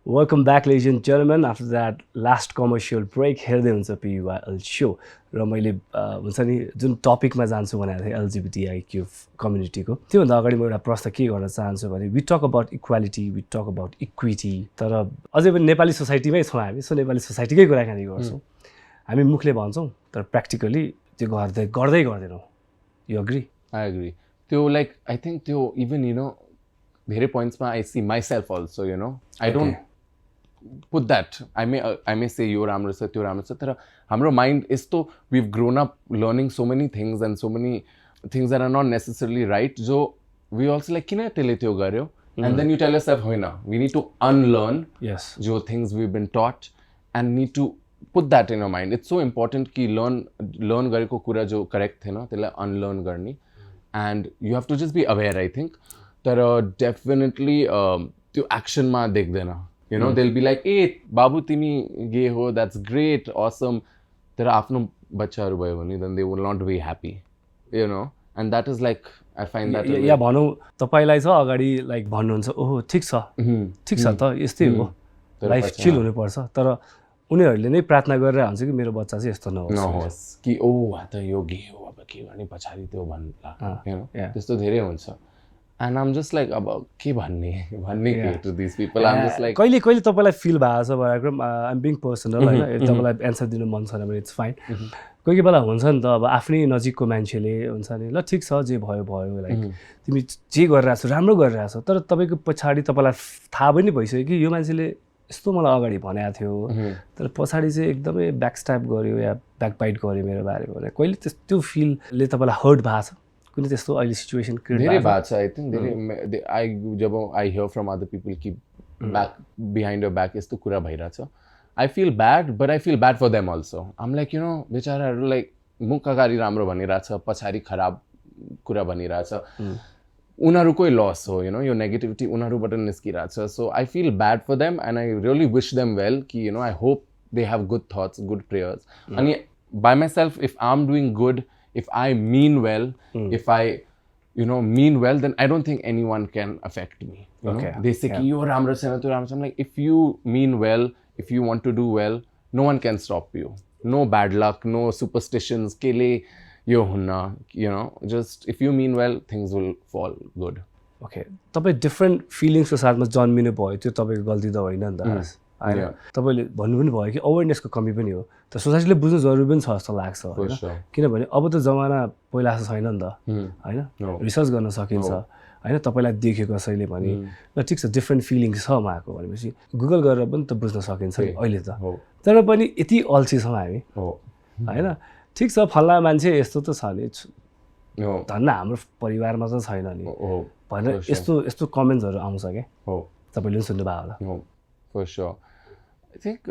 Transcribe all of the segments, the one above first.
Welcome back, ladies and gentlemen. After that last commercial break, हेर्दै हुन्छ PYL show र मैले हुन्छ नि जुन टपिकमा जान्छु भनेको थिएँ LGBTIQ कम्युनिटीको त्योभन्दा अगाडि म एउटा प्रश्न के गर्न चाहन्छु भने we talk about equality, we talk about equity, तर अझै पनि नेपाली सोसाइटीमै छौँ हामी, सो नेपाली सोसाइटीकै कुराकानी गर्छौँ। हामी मुखले भन्छौँ तर प्र्याक्टिकली त्यो गर्दै गर्दैनौँ। You agree? I agree. त्यो लाइक आई थिङ्क त्यो इभन धेरै पोइन्ट्समा I see myself also I don't put that. I may say यो राम्रो छ त्यो राम्रो छ, तर हाम्रो mind यस्तो we've grown up learning so many things and so many things that are not necessarily right, जो we also like किन त्यसले त्यो गर्यो, and then you tell yourself होइन, we need to unlearn जो things we've been taught and need to put that in your mind. It's so important कि learn गरेको कुरा जो correct थिएन त्यसलाई unlearn गर्ने, and you have to just be aware I think. तर definitely त्यो action मा देख्दैन. They'll be like, hey, Babu Timi gay ho, that's great, awesome. There are afno bachchaharu bhayo bhane, then they will not be happy, and that is like, I find that या भनौँ तपाईलाई छ अगाडि like भन्नुहुन्छ ओहो ठिक छ त यस्तै हो, लाइफ चिल हुनुपर्छ, तर उनीहरूले नै प्रार्थना गरेर हुन्छ कि मेरो बच्चा चाहिँ यस्तो नहोस् कि ओ त यो गे हो अब के गर्ने पछाडि त्यो भन्ला त्यस्तो धेरै हुन्छ. And I'm just like, अब के भन्ने to these people. I'm just like, कहिले तपाईलाई फिल भएको छ पराक्रम, आइम बिङ पर्सनल होइन, तपाईलाई एन्सर दिनु मन छैन भने इट्स फाइन. कोही बेला हुन्छ नि त अब आफ्नै नजिकको मान्छेले हुन्छ नि ल ठिक छ जे भयो लाइक तिमी जे गरिरहेको छौ राम्रो गरिरहेको छौ, तर तपाईँको पछाडि तपाईँलाई थाहा पनि भइसक्यो कि यो मान्छेले यस्तो मलाई अगाडि भनेको थियो, तर पछाडि चाहिँ एकदमै ब्याकस्ट्याप गर्यो या ब्याकबाइट गर्यो मेरो बारेमा भने कहिले त्यो फिलले तपाईँलाई हर्ट भएको छ? कुनै त्यस्तो अहिले सिचुएसन धेरै भएको छ. आई थिङ्क धेरै जब I hear from other people कि ब्याक बिहाइन्ड यर ब्याक यस्तो कुरा भइरहेछ, I feel bad, but I feel bad for them also. Um like बेचाराहरू लाइक मुख अगाडि राम्रो भनिरहेछ, पछाडि खराब कुरा भनिरहेछ, उनीहरूकै लस हो, यो नेगेटिभिटी उनीहरूबाट निस्किरहेछ. So I feel bad for them and I really wish them well कि I hope they have good thoughts, good prayers. अनि by myself if I am doing good, if I mean well, if I mean well, then I don't think anyone can affect me. They say कि यो राम्रो छैन त्यो राम्रो छैन. Like if you mean well, if you want to do well, no one can stop you. No bad luck, no superstitions. केले यो हुन्न, just if you mean well, things will fall good. Okay, तपाईँ different फिलिङ्सको साथमा जन्मिनु भयो, त्यो तपाईँको गल्ती त होइन नि त होइन. तपाईँले भन्नु पनि भयो कि अवेरनेसको कमी पनि हो, तर सोसाइटीले बुझ्नु जरुरी पनि छ जस्तो लाग्छ होइन, किनभने अब त जमाना पहिला जस्तो छैन नि त होइन, रिसर्च गर्न सकिन्छ होइन, तपाईँलाई देख्यो कसैले भने ल ठिक छ डिफ्रेन्ट फिलिङ्स छ उहाँको भनेपछि गुगल गरेर पनि त बुझ्न सकिन्छ नि अहिले त. तर पनि यति अल्छी छौँ हामी होइन, ठिक छ फल्ला मान्छे यस्तो त छ नि धन्न हाम्रो परिवारमा त छैन नि भनेर यस्तो कमेन्ट्सहरू आउँछ क्या, तपाईँले पनि सुन्नुभयो होला. For sure. I think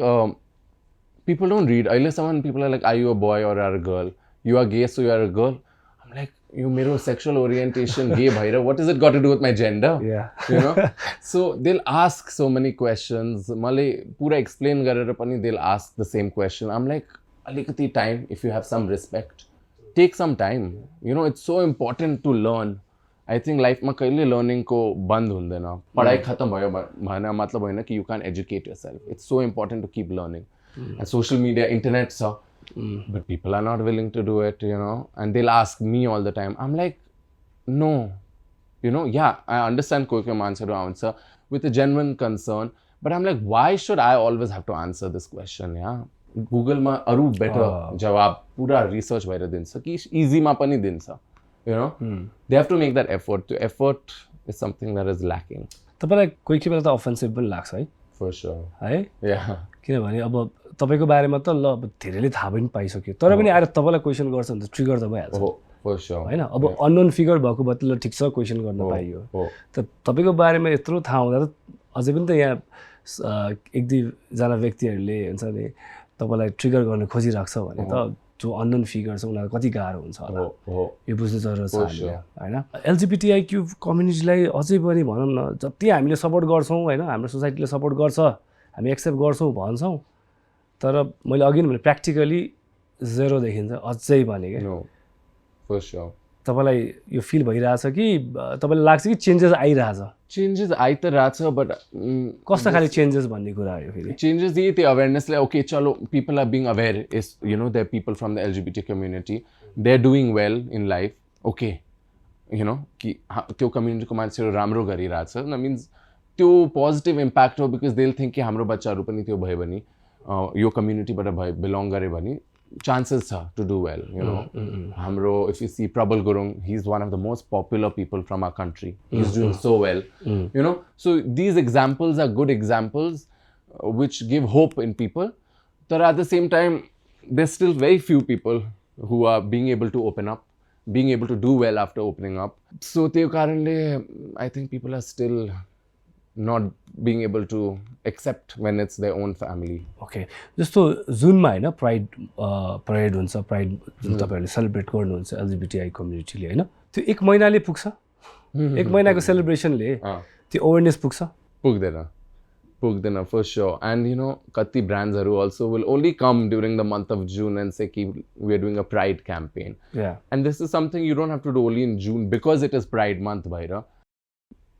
people don't read. Some people are like, are you a boy or are a girl? You are gay, so you are a girl. I'm like, you mero sexual orientation, gay bhaira, what has it got to do with my gender? Yeah. So they'll ask so many questions. Malay pura explain garera pani, they'll ask the same question. I'm like, alikati time, if you have some respect, take some time. It's so important to learn. I think life मा कहिले learning को बंद हुँदैन, पढाइ खत्म भयो भने मतलब होइन कि you can't educate yourself. It's so important to keep learning. And social media, internet छ, but people are not willing to do it, and they'll ask me all the time. I'm like, no, yeah, I understand कोही मान्छेहरू आउँछ with a genuine concern, but I'm like, why should I always have to answer this question? Google मा अरू better जवाब पुरा research भएर दिन्छ कि easy मा पनि दिन्छ. They have to make that effort. The effort is something that is lacking. तपाईलाई कोही बेला त अफेन्सिभ पनि लाग्छ है? For sure. है? Yeah. किनभने अब तपाईको बारेमा त ल धेरैले थाहा पनि पाइसक्यो, तर पनि आएर तपाईलाई क्वेशन गर्छ भने त ट्रिगर त भइहाल्छ. For sure. हैन, अब अननोन फिगर भएको भए त ठिक छ क्वेशन गर्न पाइयो. त तपाईको बारेमा यत्रो थाहा हुँदा त अझै पनि त यहाँ एक दुई जना व्यक्तिहरूले हुन्छ नि तपाईलाई ट्रिगर गर्न खोजिराख्छ भने त जो अननोन फिगर छ उनीहरू कति गाह्रो हुन्छ होला यो बुझ्नु जरुरी छ हैन. एलजीबीटीआईक्यू कम्युनिटीलाई अझै पनि भनौँ न जति हामीले सपोर्ट गर्छौँ हैन, हाम्रो सोसाइटीले सपोर्ट गर्छ, हामी एक्सेप्ट गर्छौँ भन्छौँ, तर मैले अघि भने प्र्याक्टिकली जेरो देखिन्छ अझै पनि के. For sure. तपाईँलाई यो फिल भइरहेछ कि तपाईँलाई लाग्छ कि चेन्जेस आइरहेछ? चेन्जेस आइ त रहेछ बट कस्तो खाले चेन्जेस भन्ने कुरा हो फेरि? चेन्जेस यही त्यो अवेरनेसलाई ओके चलो people are being aware is you know there people from the LGBT community they are doing well in life okay you know कि त्यो कम्युनिटीको मान्छेहरू राम्रो गरिरहेछ न मिन्स त्यो पोजिटिभ इम्प्याक्ट हो बिकज दे विल थिङ्क कि हाम्रो बच्चाहरू पनि त्यो भयो भने यो कम्युनिटीबाट बिलोङ गऱ्यो भने chances to do well, you know. Hamro, if you see Prabal Gurung, he's one of the most popular people from our country. He's doing so well, you know. So these examples are good examples which give hope in people. But at the same time, there's still very few people who are being able to open up, being able to do well after opening up. So currently, I think people are still not being able to accept when it's their own family. Okay. जस्तो जुनमा हैन pride parade हुन्छ, pride जुन तपाईहरुले celebrate गर्नुहुन्छ एलजिबिटीआई कम्युनिटीले हैन, त्यो 1 महिनाले पुग्छ? 1 महिनाको सेलिब्रेसनले त्यो अवेयरनेस पुग्छ? पुग्दैन for sure. And you know, kati brands also will only come during the month of June and say we are doing a pride campaign. Yeah. And this is something you don't have to do only in June because it is Pride month, bhaira.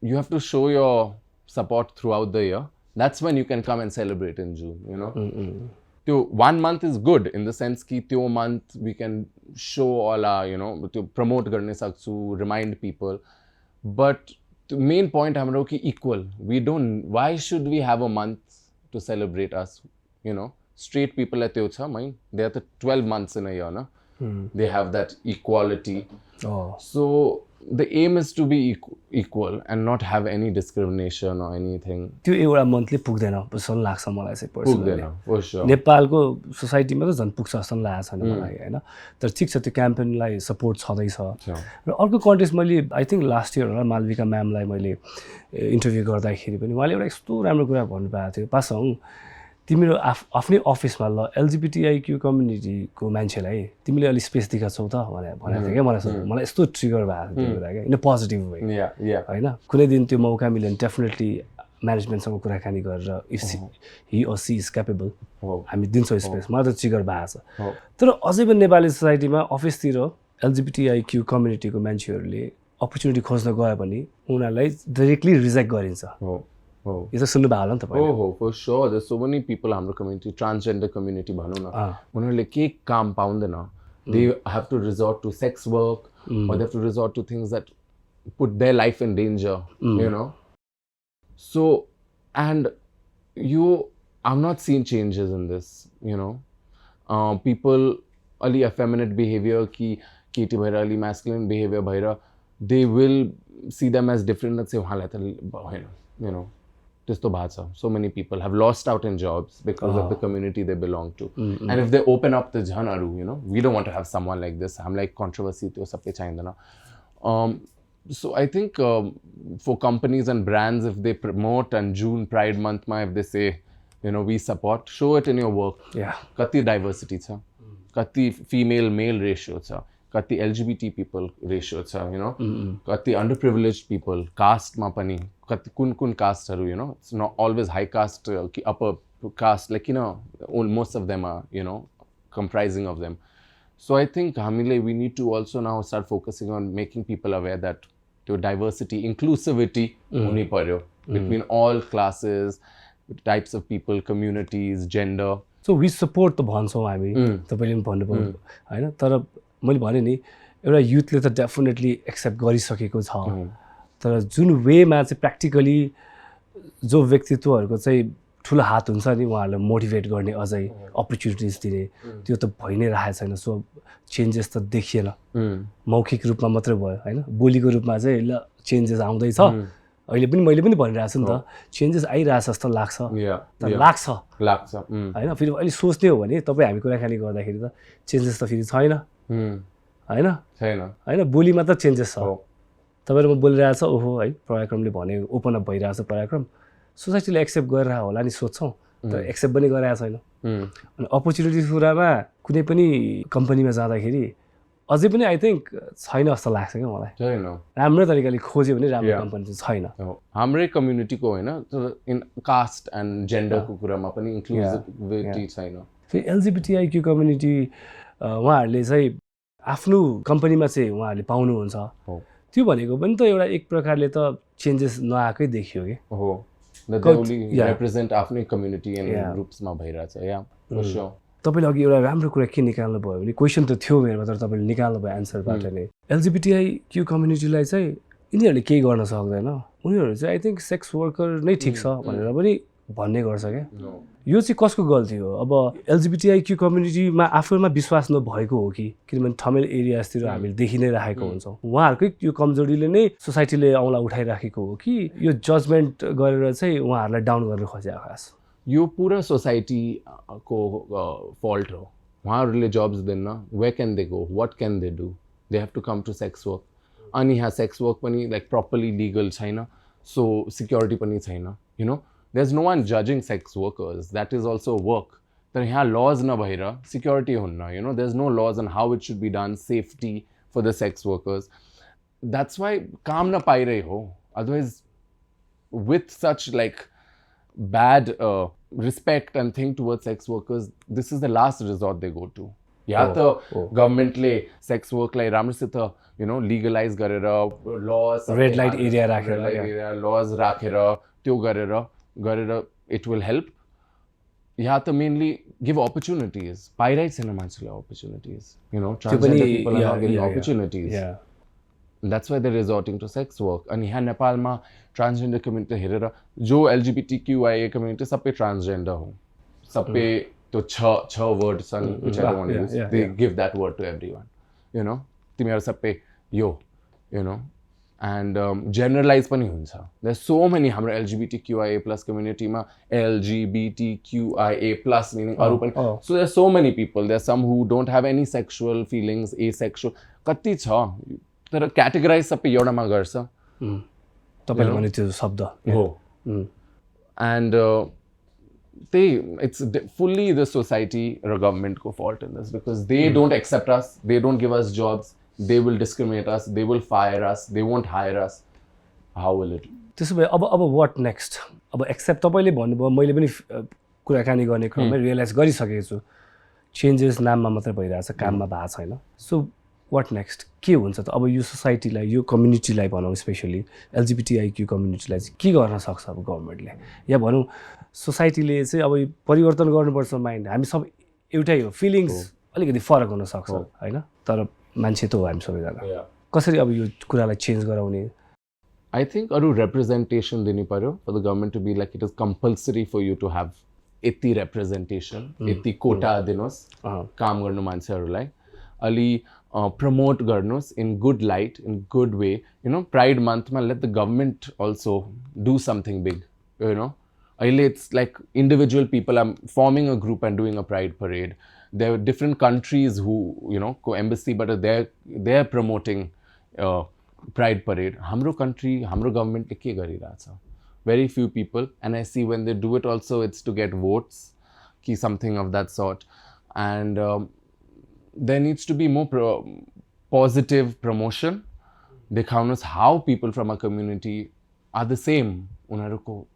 You have to show your support throughout the year. That's when you can come and celebrate in June, you know. So 1 month is good in the sense ki त्यो month we can show all our, you know, to promote garne sakchu, remind people. But the main point hamro ki equal. Why should we have a month to celebrate us, you know? Straight people at त्यो छ mind. They are the 12 months in a year, na. They have that equality. So the aim is to be equal and not have any discrimination or anything. त्यो एउटा monthly पुग्दैन जस्तो लाग्छ मलाई चाहिँ personally. पुग्दैन for sure. नेपालको सोसाइटीमा त झन् पुग्छ जस्तो लागेको छैन मलाई हैन. तर ठिक छ त्यो क्याम्पेनलाई सपोर्ट छँदैछ. र अर्को कन्टेस्ट मैले आई थिंक लास्ट इयर होला मालविका म्यामलाई मैले इन्टरभ्यु गर्दाखेरि पनि उहाँले एउटा यस्तो राम्रो कुरा भन्नुभएको थियो, पासङ तिम्रो आफ्नै अफिसमा ल एलजिबिटीआईक्यू कम्युनिटीको मान्छेलाई तिमीले अलि स्पेस दिएको छौ त भनेको थियो क्या मलाई यस्तो ट्रिगर भएको थियो त्यो कुरा क्या इन अ पोजिटिभ वे हैन. कुनै दिन त्यो मौका मिल्यो भने डेफिनेटली म्यानेजमेन्टसँग कुराकानी गरेर if he or she is capable हामी दिन्छौँ स्पेस. मलाई त ट्रिगर भएको छ. तर अझै पनि नेपाली सोसाइटीमा अफिसतिर एलजिबिटीआईक्यू कम्युनिटीको मान्छेहरूले अपर्च्युनिटी खोज्न गयो भने उनीहरूलाई डाइरेक्टली रिजेक्ट गरिन्छ. यो त सुन्नु भएको होला नि तपाईले? हो for sure. There's so many people हाम्रो community, transgender community भनौँ न, उनीहरूले के काम पाउँदैन. They have to resort to sex work or they have to resort to things that put their life in danger, you know. So, and I've not seen changes in this, you know. People ali effeminate behavior ki केटी भएर अलि masculine behavior भएर they will see them as different and say उहाँलाई त भएन, you know. त्यस्तो भएको छ. So many people have lost out in jobs because of the community they belong to. And if they open up the jhanaru, you know, we don't want to have someone like this. I'm like controversy त्यो सबै चाहिँदैन. So I think for companies and brands, if they promote and June Pride month ma if they say, you know, we support, show it in your work. Yeah. Kati diversity छ, कति female male ratio छ, कति LGBT people ratio छ, you know, कति underprivileged people caste मा पनि कति कुन कास्टहरू, you know, it's not always high caste कि upper caste, like, you know, most of them are, you know, comprising of them. So I think हामीले we need to also now start focusing on making people aware that to diversity, inclusivity हुनु पर्यो between all classes, types of people, communities, gender. So we support त भन्छौँ हामी, तपाईले पनि भन्नुभयो हैन. तर मैले भने नि एउटा युथले त डेफिनेटली एक्सेप्ट गरिसकेको छ. तर जुन वेमा चाहिँ प्र्याक्टिकली जो व्यक्तित्वहरूको चाहिँ ठुलो हात हुन्छ नि उहाँहरूलाई मोटिभेट गर्ने, अझै अपर्च्युनिटिज दिने, त्यो त भइ नै रहेको छैन. सो चेन्जेस त देखिएन, मौखिक रूपमा मात्रै भयो हैन. बोलीको रूपमा चाहिँ ल चेन्जेस आउँदैछ. अहिले पनि मैले पनि भनिरहेको छु नि त, चेन्जेस आइरहेछ जस्तो लाग्छ. तर लाग्छ हैन. फेरि अहिले सोच्ने हो भने तपाईँ हामी कुराकानी गर्दाखेरि त चेन्जेस त फेरि छैन हैन. बोलीमा त चेन्जेस छ. तपाईँहरूमा बोलिरहेको छ ओहो है पराक्रमले भने ओपन अप भइरहेछ पराक्रम, सोसाइटीले एक्सेप्ट गरिरहेको होला नि सोच्छौँ, तर एक्सेप्ट पनि गरिरहेको छैन. अनि अपर्च्युनिटिज कुरामा कुनै पनि कम्पनीमा जाँदाखेरि अझै पनि आई थिङ्क छैन जस्तो लाग्छ क्या मलाई. राम्रो तरिकाले खोज्यो भने राम्रो कम्पनी चाहिँ छैन. हाम्रै कम्युनिटीको होइन, इन कास्ट एन्ड जेन्डरको कुरामा पनि इन्क्लुसिभिटी छैन. फेरि एलजिबिटीआईक्यू कम्युनिटी उहाँहरूले चाहिँ आफ्नो कम्पनीमा चाहिँ उहाँहरूले पाउनुहुन्छ त्यो भनेको पनि त एउटा एक प्रकारले त चेन्जेस नआएकै देखियो कि हो रिप्रेजेन्ट आफ्नै कम्युनिटी एन्ड ग्रुप्समा भइरहेछ तपाईँले अघि एउटा राम्रो कुरा के निकाल्नु भयो भने क्वेसन त थियो मेरोमा तर तपाईँले निकाल्नु भयो एन्सरबाट नै एलजिबिटिआई कम्युनिटीलाई चाहिँ यिनीहरूले केही गर्न सक्दैन उनीहरू चाहिँ आई थिङ्क सेक्स वर्कर नै ठिक छ भनेर पनि भन्ने गर्छ क्या यो चाहिँ कसको गल्ती हो अब एलजिबिटिआई कम्युनिटीमा आफैमा विश्वास नभएको हो कि किनभने थमेल एरियाजतिर हामीले देखि नै राखेको हुन्छौँ उहाँहरूकै यो कमजोरीले नै सोसाइटीले औँला उठाइराखेको हो कि यो जजमेन्ट गरेर चाहिँ उहाँहरूलाई डाउन गर्न खोजेको खास यो पुरा सोसाइटीको फल्ट हो उहाँहरूले जब्स दिन्न where can they go what can they do they have to come to sex work अनि यहाँ सेक्स वर्क पनि लाइक प्रपरली लिगल छैन सो सिक्योरिटी पनि छैन you know there's no one judging sex workers that is also work तर यहाँ laws नभएर security हुन्न you know there's no laws on how it should be done safety for the sex workers that's why काम नपाइरहे हो otherwise with such like bad respect and thing towards sex workers this is the last resort they go to या त गभर्मेन्टले sex वर्कलाई राम्रोसित you know legalise गरेर lodge red light area राखेर lodge राखेर त्यो गरेर इट विल हेल्प या त mainly give opportunities पाइरहेको छैन मान्छेलाई opportunities you know transgender people are not getting opportunities that's why they resorting to sex work अनि यहाँ नेपालमा ट्रान्सजेन्डर कम्युनिटी हेरेर जो एलजिबिटिक्युआइए कम्युनिटी सबै ट्रान्सजेन्डर हो सबै त्यो छ वर्ड छन् which I don't want to use. They give that word to everyone. You know, तिमीहरू सबै यो you know and generalize पनि हुन्छ. There's so many हाम्रो LGBTQIA+ communityमा LGBTQIA+ meaning अरू पनि. So there's so many people. There's some who don't have any sexual feelings, asexual. कति छ तर categorize सबै एउटामा गर्छ. तपाईले भने त्यो शब्द हो. And it's fully the society or government ko fault in this because they don't accept us, they don't give us jobs, they will discriminate us, they will fire us, they won't hire us. How will it? त्यसो भए अब what next? अब accept तपाईले भन्नुभयो मैले पनि कुराकानी गर्ने क्रममा रियलाइज गरिसकेको छु चेन्जेस नाममा मात्र भइरहेछ काममा भएको छैन सो what next? के हुन्छ त अब यो सोसाइटीलाई यो कम्युनिटीलाई भनौँ स्पेसली एलजिबिटिआइक्यू कम्युनिटीलाई चाहिँ के गर्न सक्छ अब गभर्मेन्टले या भनौँ सोसाइटीले चाहिँ अब परिवर्तन गर्नुपर्छ माइन्ड हामी सब एउटै हो फिलिङ्स अलिकति फरक हुन सक्छ होइन तर मान्छे त हो हामी सबैजना कसरी अब यो कुरालाई चेन्ज गराउने आई थिङ्क अरू रिप्रेजेन्टेसन दिनु पर्यो for the government to be like it is compulsory for you to have यति रिप्रेजेन्टेसन यति कोटा दिनुहोस् काम गर्नु मान्छेहरूलाई अलि प्रमोट गर्नुहोस् in good light in good way you know pride मन्थमा let the government also do something big you know it's like individual people are forming a group and doing a pride parade. There are different countries who, you know, co-embassy, but they're promoting pride parade. Hamro country, hamro government le ke gariracha. Very few people, and I see when they do it also, it's to get votes, ki something of that sort. And there needs to be more positive promotion. Dekhaunus how people from a community are the same. Unaruko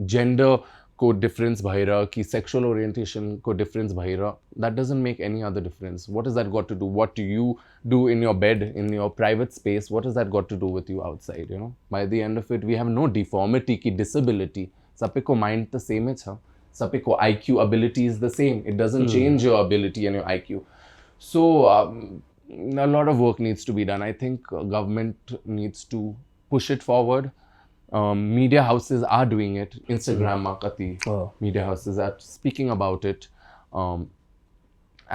gender ko difference bhaira ki sexual orientation ko difference bhaira that doesn't make any other difference. What has that got to do? What do you do in your bed, in your private space? What has that got to do with you outside, you know? By the end of it, we have no deformity ki disability. Sabko mind the same hai cha. Sabko IQ ability is the same. It doesn't change your ability and your IQ. So a lot of work needs to be done. I think government needs to push it forward. Media houses are doing it. Instagram makati media houses are speaking about it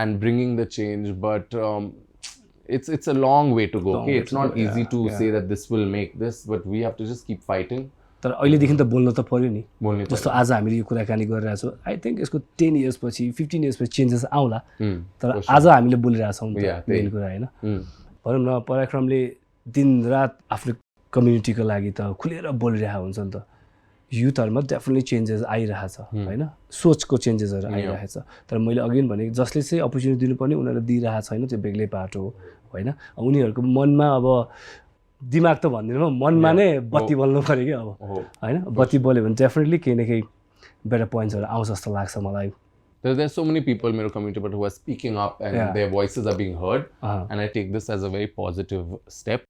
and bringing the change, but it's a long way to go. Okay, it's not easy to say that this will make this, but we have to just keep fighting. तर अहिलेदेखि त बोल्न त पर्यो नि जस्तो आज हामीले यो कुराकानी गरिरहेको छौँ आई थिङ्क यसको 10 years पछि 15 years पछि चेन्जेस आउला तर आज हामीले बोलिरहेछौँ मेन कुरा होइन भनौँ न पराक्रमले दिनरात आफ्नो कम्युनिटीको लागि त खुलेर बोलिरहेको हुन्छ नि त युथहरूमा डेफिनेटली चेन्जेस आइरहेछ होइन सोचको चेन्जेसहरू आइरहेछ तर मैले अघि पनि भने जसले चाहिँ अपर्च्युनिटी दिनुपर्ने उनीहरूले दिइरहेको छैन त्यो बेग्लै बाटो हो होइन उनीहरूको मनमा अब दिमाग त भन्दिनँ मनमा नै बत्ती बल्नु पऱ्यो कि अब होइन बत्ती बल्यो भने डेफिनेटली केही न केही बेटर पोइन्ट्सहरू आउँछ जस्तो लाग्छ मलाई There's so many people in my community but who are speaking up and their voices are being heard. And I take this as a very positive step.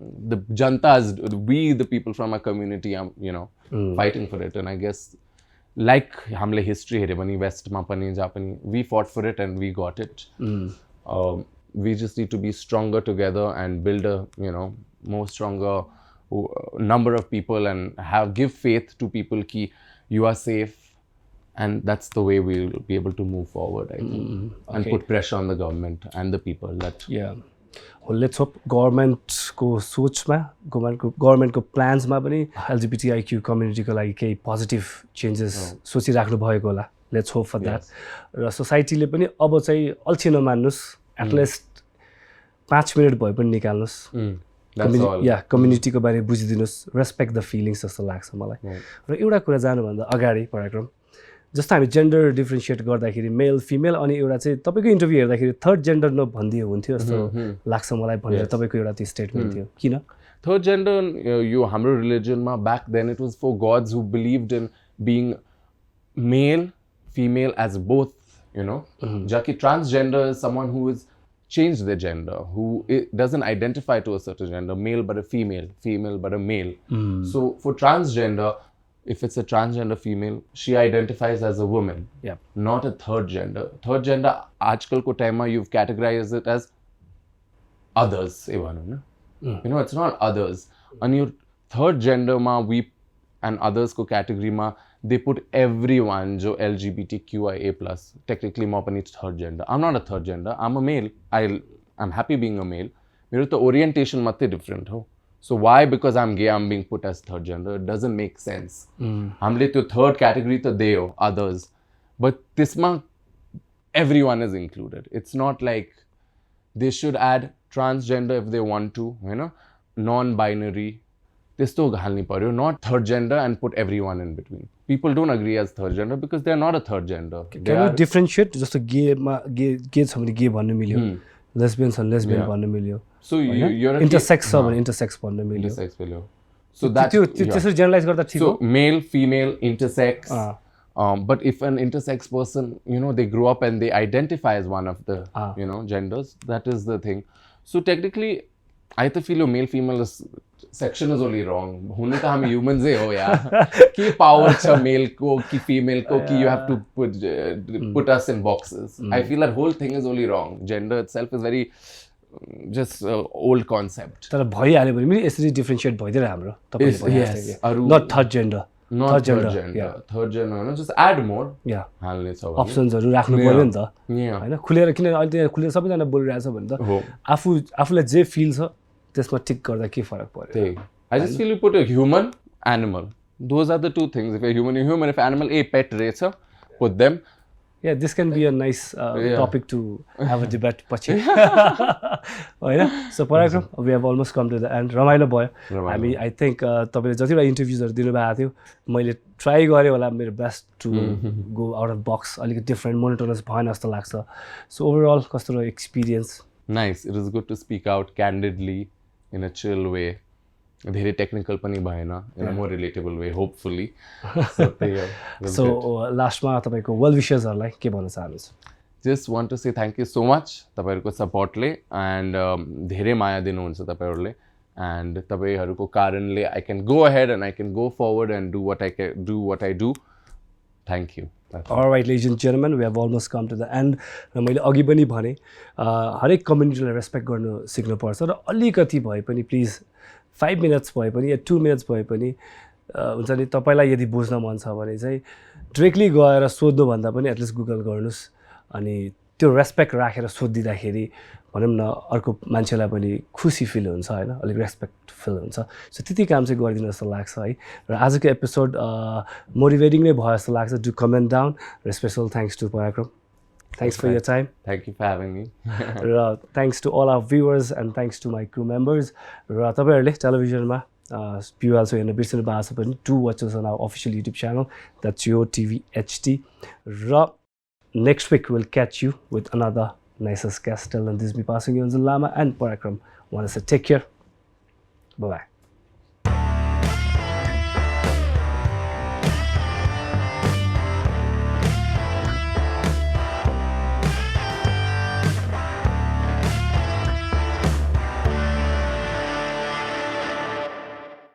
The jantas, we the people from our community are, you know, fighting for it. And I guess like hamle history here pani west ma pani Japan, we fought for it and we got it. We just need to be stronger together and build a, you know, more stronger number of people and give faith to people ki you are safe. And that's the way we'll be able to move forward, I think, and put pressure on the government and the people. That well, let's hope government ko sochma, government ko plans ma pani LGBTIQ community ko लागि केही positive changes सोचिराख्नु भएको होला. Let's hope for that. र society ले पनि अब चाहिँ अल्छी नमान्नुस्, at least 5 मिनेट भए पनि निकाल्नुस्. That's all. Community को बारे बुझिदिनुस्, respect the feelings जस्तो लाग्छ मलाई. र एउटा कुरा जानुभन्दा अगाडि पराक्रम, जस्तो हामी जेन्डर डिफ्रेन्सिएट गर्दाखेरि मेल फिमेल अनि एउटा चाहिँ तपाईँको इन्टरभ्यू हेर्दाखेरि थर्ड जेन्डर नभनिदियो हुन्थ्यो जस्तो लाग्छ मलाई भनेर तपाईँको एउटा त्यो स्टेटमेन्ट थियो. किन? Third gender, यो हाम्रो रिलिजनमा back then it was for gods who believed in being male, female as both, you know. Jaki transgender is someone who has changed their gender, who doesn't identify to a certain gender, male but a female, female but a male. So for transgender, if it's a transgender female, she identifies as a woman, not a third gender. Third gender, aajkal ko time ma you've categorized it as others. You know, it's not others. And your third gender ma, we and others ko category ma, they put everyone jo LGBTQIA+. Technically, ma pani third gender. I'm not a third gender. I'm a male. I'm happy being a male. Mero to orientation matte different ho. So why, because I'm gay, I'm being put as third gender? It doesn't make sense. Hamle to third category to deo, others. But this month, everyone is included. It's not like they should add transgender if they want to, you know, non-binary. This to halni paryo, not third gender and put everyone in between. People don't agree as third gender because they're not a third gender. Can you differentiate? Just a gay somebody gay भन्नु मिल्यो, lesbians and lesbian भन्नु मिल्यो. So you're intersex intersex भन्नु मिल्यो. Intersex मिल्यो. So that's त्यसरी generalize गर्दा ठीक हो. So male, female, intersex. But if an intersex person, you know, they grow up and they identify as one of the, you know, genders, that is the thing. So technically, I feel male, female section is only wrong. Hune ta hum humans ho yaar. Ki power cha male ko, ki female ko, ki you have to put us in boxes. I feel that whole thing is only wrong. Gender itself is very just old concept. तर भइहाल्यो भने पनि यसरी differentiate भइदिएर हाम्रो तपाईले not third gender. Not third gender. Third gender, you know, just add more. हाल्ने छ भने अप्सन्सहरु राख्नु पर्यो नि त. हैन खुलेर किन अहिले खुलेर सबैजना बोलिरहेछ भने त आफूलाई जे फिल छ त्यसमा टिक गर्दा के फरक पर्यो. I just feel you put a human, animal. Those are the two things. If you're human, you're human. If animal, pet racer, put them. Yeah, this can be a nice topic to have a debate. So, Parakram, we have almost come to the end. Ramailo boy. I mean, I think तपाईले जतिवटा इन्टरभ्युजहरु दिनुभएको थियो, मैले try गरे होला मेरो best to go out of box, अलिकति different monotonous भएन जस्तो लाग्छ. So overall, कस्तो रह्यो experience? Nice. It is good to speak out candidly in a chill way. धेरै टेक्निकल पनि भएन, in a more relatable way, hopefully. So लास्टमा तपाईको वेल विशर्सहरुलाई के भन्न चाहनुहुन्छ? Just want to say thank you so much तपाईहरुको सपोर्टले and धेरै माया दिनुहुन्छ तपाईहरुले and तपाईहरुको कारणले I can go ahead and I can go forward and do what I do. Thank you. All right, ladies and gentlemen, we have almost come to the end. र मैले अघि पनि भने हरेक कम्युनिटीलाई रेस्पेक्ट गर्न सिक्नुपर्छ र अलिकति भए पनि प्लिज 5 मिनट्स भए पनि या 2 मिनट्स भए पनि हुन्छ नि तपाईलाई यदि बुझ्न मन छ भने चाहिँ डाइरेक्टली गएर सोध्नु भन्दा पनि एटलिस्ट गुगल गर्नुस् अनि त्यो रेस्पेक्ट राखेर सोधिदिँदाखेरि भनौँ न अर्को मान्छेलाई पनि खुसी फिल हुन्छ हैन, अलिक रेस्पेक्ट फिल हुन्छ. सो त्यति काम चाहिँ गरिदिनु जस्तो लाग्छ है. र आजको एपिसोड मोटिभेटिङ नै भयो जस्तो लाग्छ. Do comment down. र स्पेशल थ्याङ्क्स टु पराक्रम. Thanks for your time. Thank you for having me. Thanks to all our viewers and thanks to my crew members. र तपाईहरुले टेलिभिजनमा PYL सो हेर्न बिर्सनु भएको छ भने do watch us on our official YouTube channel. That's Yoho TV HD. र next week we'll catch you with another nicest guest. Till then, this is me Pasang, Yonzon, Lama and Parakram. Want to say take care. Bye bye.